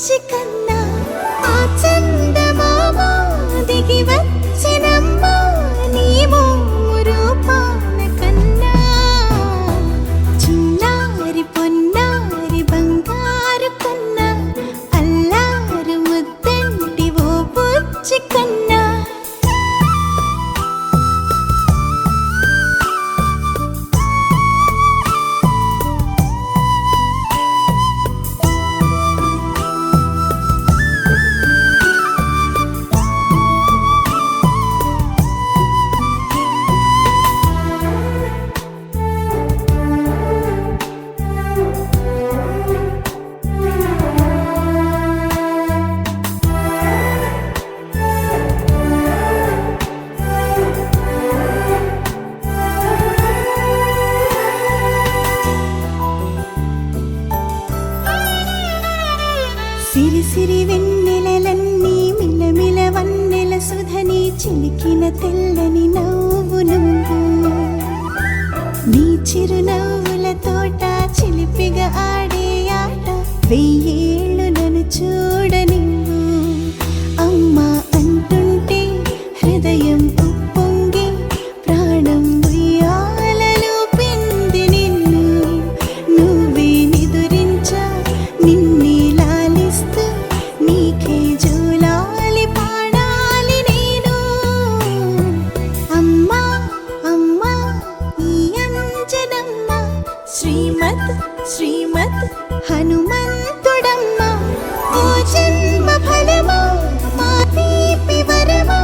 బుచ్చి కన్నా ఆ చందమామ దిగి వచ్చినమ్మ నీ మోము రూపాన కన్నా చిన్నారి పొన్నారి బంగారు కన్నా అల్లారు ముద్దంటి ఓ బుచ్చి కన్నా సిరి సిరి వెన్నెలలన్నీ మిలమిల వన్నెల సుధని చిలికిన తెల్లని నవ్వు నువ్వు నీ చిరునవ్వుల తోట చిలిపిగా ఆడే ఆట వెయ్యేళ్ళు నన్ను చూడనివ్వు అమ్మా అంటుంటే హృదయం ఉప్పొంగి ప్రాణం ఉయ్యాలలో పిండి నిన్ను నువ్వే నిదురించా నిన్నే నీకే జోలాలి పాడాలి నేను అమ్మా అమ్మా ఈ అంజనమ్మ శ్రీమత్ శ్రీమత్ హనుమంతుడమ్మ ఓ జన్మ ఫలమా మా తీపి వరమా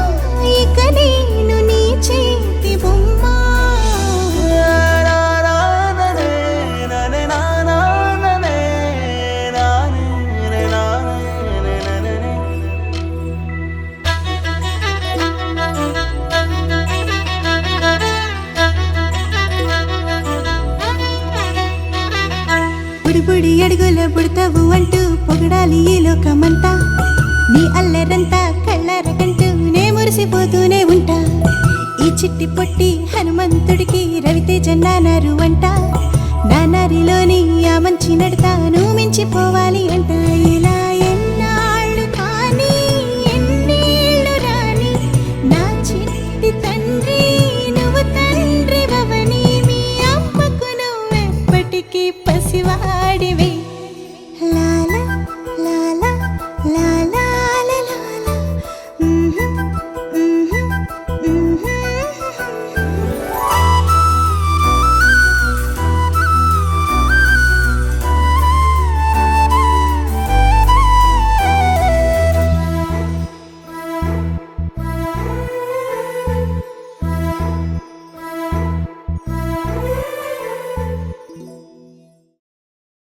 ఇక నేను నీ చేతి బొమ్మ బుడి అడుగుల పుడతావు అంటూ పొగడాలి ఈ లోకమంతా నీ అల్లరంతా కళ్ళరకంటూ నే మురిసిపోతూనే ఉంటా ఈ చిట్టి పొట్టి హనుమంతుడికి రవితేజ నానారు అంట నానారిలోని ఆ మంచి నడత